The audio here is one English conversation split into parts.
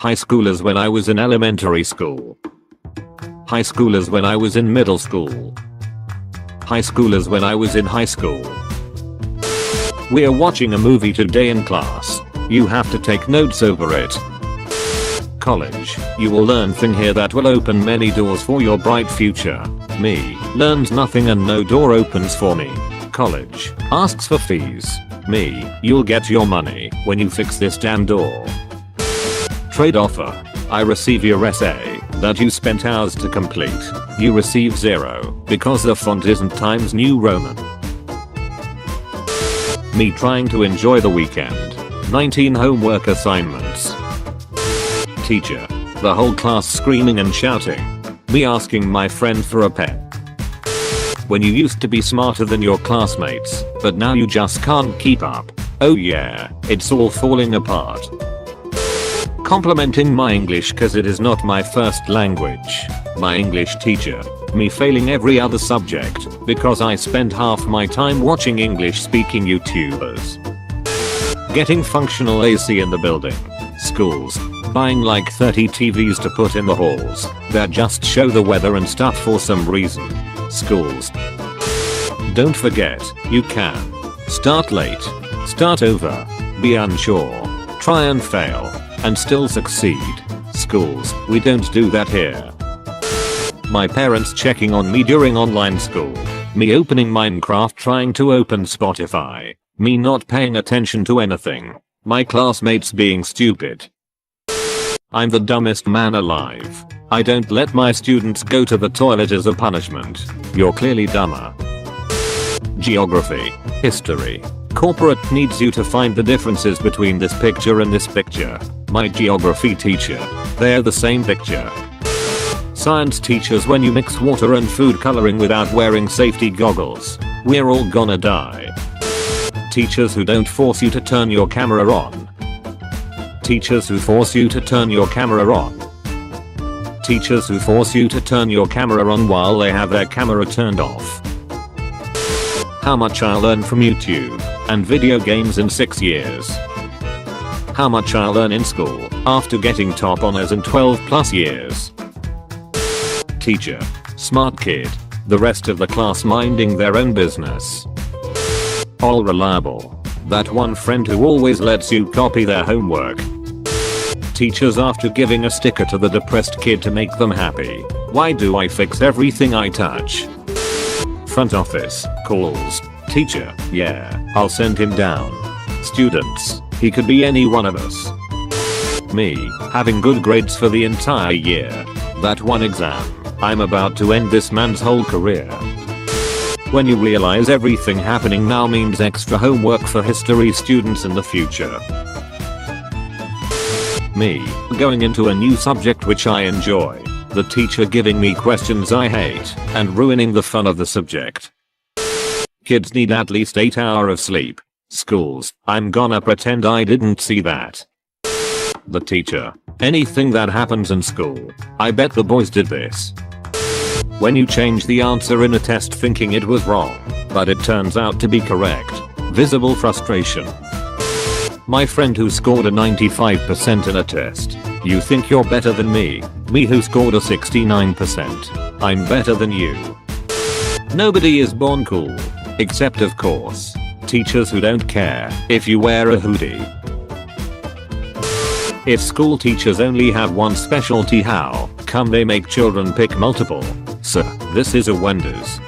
High schoolers when I was in elementary school. High schoolers when I was in middle school. High schoolers when I was in high school. We're watching a movie today in class. You have to take notes over it. College. You will learn thing here that will open many doors for your bright future. Me. Learns nothing and no door opens for me. College. Asks for fees. Me. You'll get your money when you fix this damn door. Trade offer. I receive your essay that you spent hours to complete. You receive 0 because the font isn't Times New Roman. Me trying to enjoy the weekend. 19 homework assignments. Teacher. The whole class screaming and shouting. Me asking my friend for a pen. When you used to be smarter than your classmates, but now you just can't keep up. Oh yeah, it's all falling apart. Complimenting my English cause it is not my first language. My English teacher. Me failing every other subject because I spend half my time watching English speaking YouTubers. Getting functional AC in the building. Schools. Buying like 30 TVs to put in the halls that just show the weather and stuff for some reason. Schools. Don't forget, you can start late, start over, be unsure, try and fail, and still succeed. Schools, we don't do that here. My parents checking on me during online school. Me opening Minecraft trying to open Spotify. Me not paying attention to anything. My classmates being stupid. I'm the dumbest man alive. I don't let my students go to the toilet as a punishment. You're clearly dumber. Geography. History. Corporate needs you to find the differences between this picture and this picture. My geography teacher. They're the same picture. Science teachers when you mix water and food coloring without wearing safety goggles. We're all gonna die. Teachers who don't force you to turn your camera on. Teachers who force you to turn your camera on. Teachers who force you to turn your camera on while they have their camera turned off. How much I learned from YouTube and video games in 6 years. How much I learn in school after getting top honors in 12 plus years. Teacher. Smart kid. The rest of the class minding their own business. All reliable. That one friend who always lets you copy their homework. Teachers after giving a sticker to the depressed kid to make them happy. Why do I fix everything I touch? Front office. Calls. Teacher. Yeah, I'll send him down. Students. He could be any one of us. Me. Having good grades for the entire year. That one exam. I'm about to end this man's whole career. When you realize everything happening now means extra homework for history students in the future. Me. Going into a new subject which I enjoy. The teacher giving me questions I hate and ruining the fun of the subject. Kids need at least 8 hours of sleep. Schools. I'm gonna pretend I didn't see that. The teacher. Anything that happens in school. I bet the boys did this. When you change the answer in a test thinking it was wrong, but it turns out to be correct. Visible frustration. My friend who scored a 95% in a test. You think you're better than me. Me who scored a 69%. I'm better than you. Nobody is born cool. Except of course. Teachers who don't care if you wear a hoodie. If school teachers only have one specialty, how come they make children pick multiple? Sir, this is a wonders.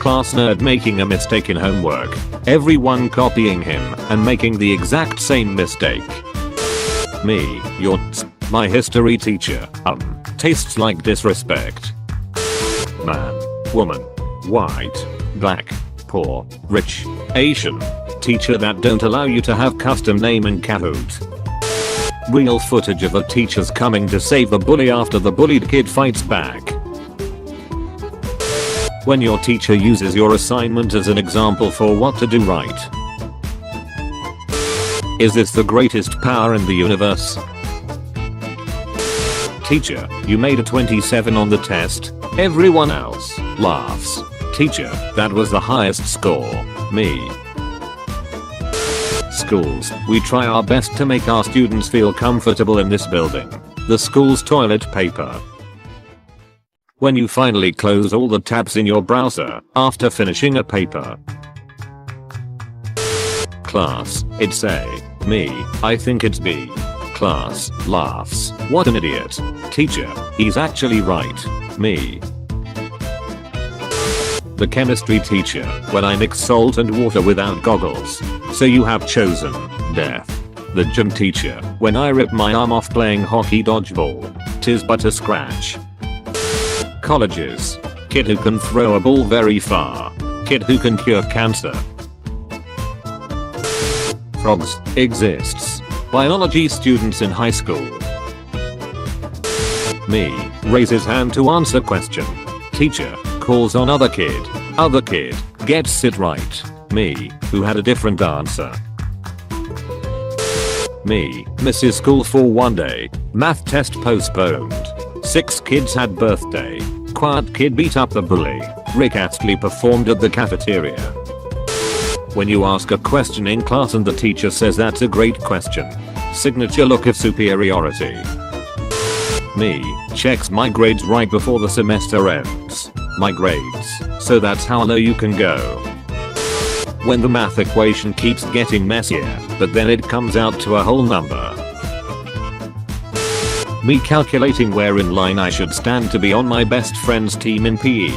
Class nerd making a mistake in homework. Everyone copying him and making the exact same mistake. Me, my history teacher. Tastes like disrespect. Man, woman, white, black, poor, rich, Asian. Teacher that don't allow you to have custom name in Kahoot. Real footage of the teachers coming to save the bully after the bullied kid fights back. When your teacher uses your assignment as an example for what to do right. Is this the greatest power in the universe? Teacher, you made a 27 on the test. Everyone else laughs. Teacher, that was the highest score. Me. Schools, we try our best to make our students feel comfortable in this building. The school's toilet paper. When you finally close all the tabs in your browser after finishing a paper. Class, it's A. Me, I think it's B. Class, laughs, what an idiot. Teacher, he's actually right. Me. The chemistry teacher, when I mix salt and water without goggles. So you have chosen death. The gym teacher, when I rip my arm off playing hockey dodgeball. 'Tis but a scratch. Colleges. Kid who can throw a ball very far. Kid who can cure cancer. Frogs, exists. Biology students in high school. Me, raises hand to answer question. Teacher, calls on other kid. Other kid, gets it right. Me, who had a different answer. Me, misses school for one day. Math test postponed. 6 kids had birthday. Quiet kid beat up the bully. Rick Astley performed at the cafeteria. When you ask a question in class and the teacher says that's a great question. Signature look of superiority. Me, checks my grades right before the semester ends. My grades, so that's how low you can go. When the math equation keeps getting messier, but then it comes out to a whole number. Me calculating where in line I should stand to be on my best friend's team in PE.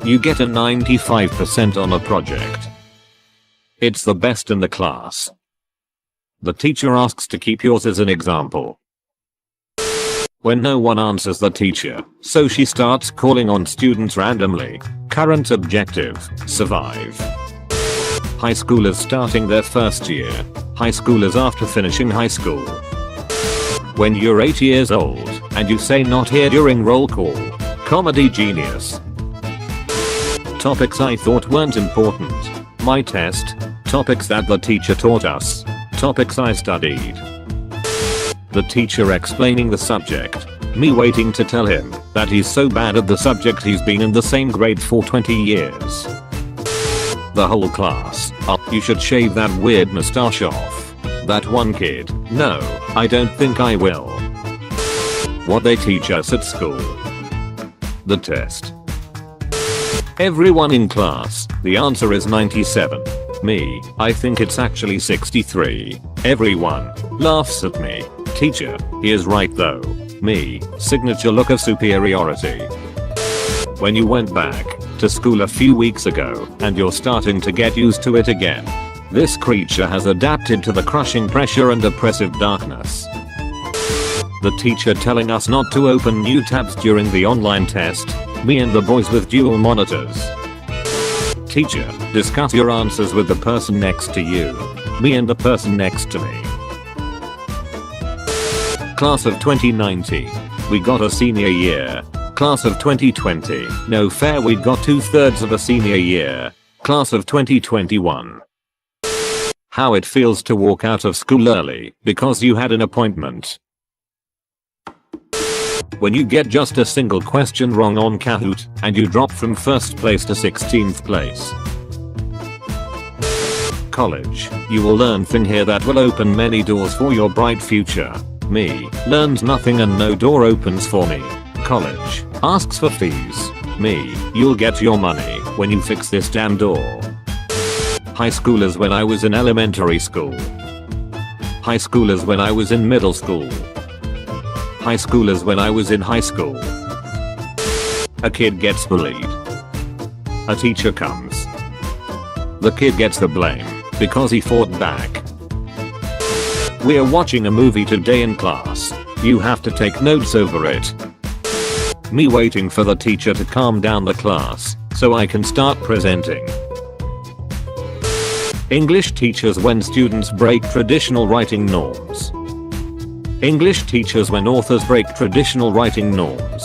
You get a 95% on a project. It's the best in the class. The teacher asks to keep yours as an example. When no one answers the teacher, so she starts calling on students randomly. Current objective, survive. High schoolers starting their first year. High schoolers after finishing high school. When you're 8 years old, and you say not here during roll call. Comedy genius. Topics I thought weren't important. My test. Topics that the teacher taught us. Topics I studied. The teacher explaining the subject. Me waiting to tell him that he's so bad at the subject he's been in the same grade for 20 years. The whole class. Oh, you should shave that weird mustache off. That one kid. No, I don't think I will. What they teach us at school. The test. Everyone in class. The answer is 97. Me, I think it's actually 63. Everyone laughs at me. Teacher, he is right though. Me, signature look of superiority. When you went back to school a few weeks ago and you're starting to get used to it again. This creature has adapted to the crushing pressure and oppressive darkness. The teacher telling us not to open new tabs during the online test. Me and the boys with dual monitors. Teacher, discuss your answers with the person next to you. Me and the person next to me. Class of 2019. We got a senior year. Class of 2020. No fair, we got 2/3 of a senior year. Class of 2021. How it feels to walk out of school early because you had an appointment. When you get just a single question wrong on Kahoot and you drop from 1st place to 16th place. College. You will learn thing here that will open many doors for your bright future. Me, learns nothing and no door opens for me. College, asks for fees. Me, you'll get your money when you fix this damn door. High schoolers when I was in elementary school. High schoolers when I was in middle school. High schoolers when I was in high school. A kid gets bullied. A teacher comes. The kid gets the blame because he fought back. We're watching a movie today in class. You have to take notes over it. Me waiting for the teacher to calm down the class so I can start presenting. English teachers when students break traditional writing norms. English teachers when authors break traditional writing norms.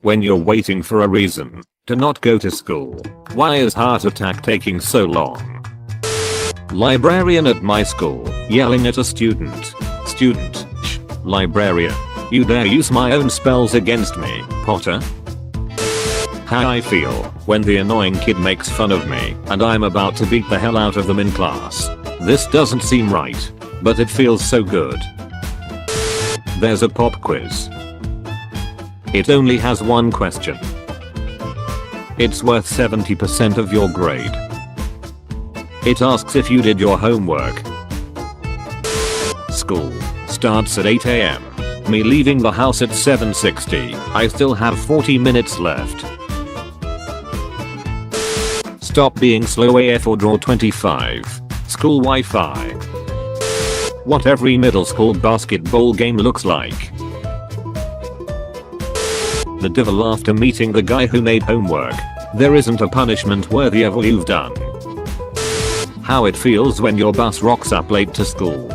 When you're waiting for a reason to not go to school. Why is heart attack taking so long? Librarian at my school yelling at a student. Student. Shh. Librarian. You dare use my own spells against me, Potter? How I feel when the annoying kid makes fun of me and I'm about to beat the hell out of them in class. This doesn't seem right, but it feels so good. There's a pop quiz. It only has one question. It's worth 70% of your grade. It asks if you did your homework. School starts at 8 AM. Me leaving the house at 7:60. I still have 40 minutes left. Stop being slow AF or draw 25. School Wi-Fi. What every middle school basketball game looks like. The devil after meeting the guy who made homework. There isn't a punishment worthy of all you've done. How it feels when your bus rocks up late to school.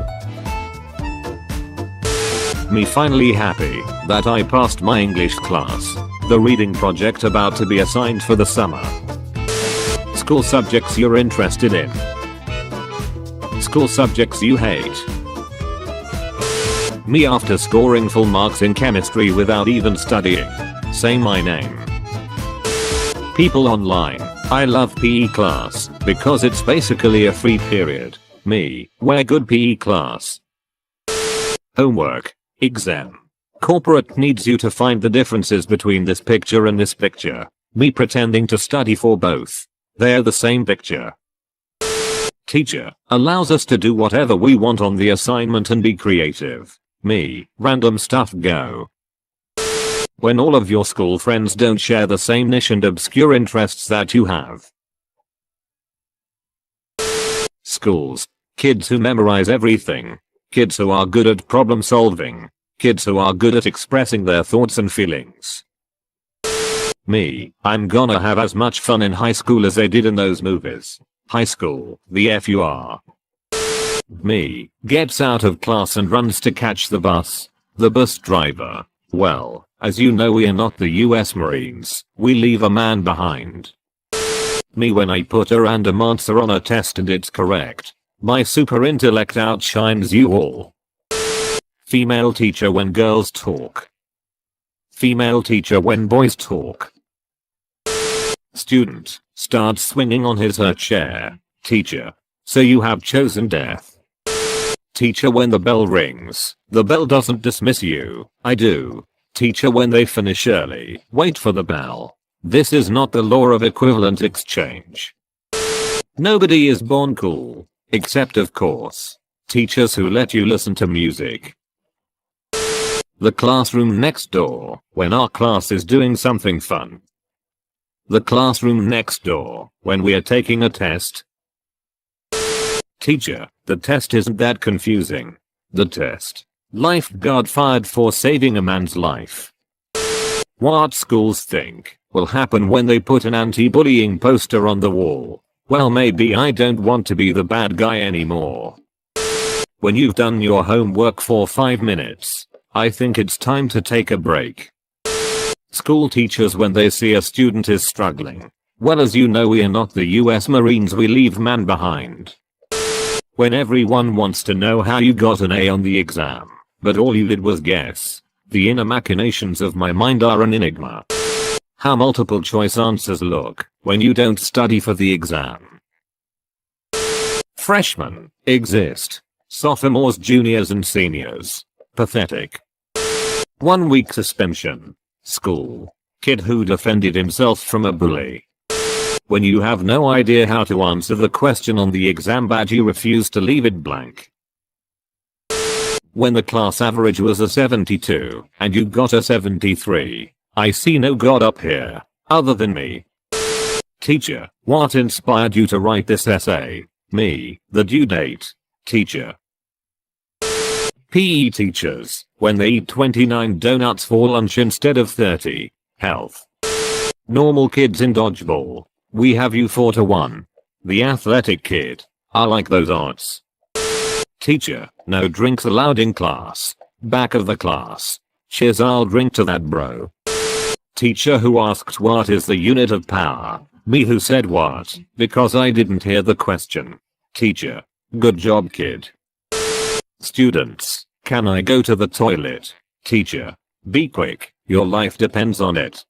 Me finally happy that I passed my English class. The reading project about to be assigned for the summer. School subjects you're interested in. School subjects you hate. Me after scoring full marks in chemistry without even studying. Say my name. People online. I love PE class because it's basically a free period. Me, we're good PE class. Homework. Exam. Corporate needs you to find the differences between this picture and this picture. Me pretending to study for both. They're the same picture. Teacher allows us to do whatever we want on the assignment and be creative. Me, random stuff go. When all of your school friends don't share the same niche and obscure interests that you have. Schools. Kids who memorize everything. Kids who are good at problem solving. Kids who are good at expressing their thoughts and feelings. Me, I'm gonna have as much fun in high school as they did in those movies. High school, the F you are. Me, gets out of class and runs to catch the bus. The bus driver. Well, as you know we are not the US Marines. We leave a man behind. Me when I put a random answer on a test and it's correct. My super intellect outshines you all. Female teacher when girls talk. Female teacher when boys talk. Student starts swinging on his/her chair. Teacher. So you have chosen death. Teacher when the bell rings. The bell doesn't dismiss you. I do. Teacher when they finish early. Wait for the bell. This is not the law of equivalent exchange. Nobody is born cool. Except of course. Teachers who let you listen to music. The classroom next door. When our class is doing something fun. The classroom next door. When we are taking a test. Teacher. The test isn't that confusing. The test. Lifeguard fired for saving a man's life. What schools think will happen when they put an anti-bullying poster on the wall. Well, maybe I don't want to be the bad guy anymore. When you've done your homework for 5 minutes, I think it's time to take a break. School teachers when they see a student is struggling. Well, as you know we are not the US Marines, we leave man behind. When everyone wants to know how you got an A on the exam, but all you did was guess. The inner machinations of my mind are an enigma. How multiple choice answers look when you don't study for the exam. Freshmen exist. Sophomores, juniors and seniors. Pathetic. 1 week suspension. School. Kid who defended himself from a bully. When you have no idea how to answer the question on the exam badge, you refuse to leave it blank. When the class average was a 72 and you got a 73. I see no God up here other than me. Teacher, what inspired you to write this essay? Me, the due date. Teacher. PE teachers, when they eat 29 donuts for lunch instead of 30. Health. Normal kids in dodgeball. We have you 4-1. The athletic kid. I like those odds. Teacher, no drinks allowed in class. Back of the class. Cheers, I'll drink to that, bro. Teacher who asked what is the unit of power. Me who said what, because I didn't hear the question. Teacher. Good job kid. Students. Can I go to the toilet? Teacher. Be quick, your life depends on it.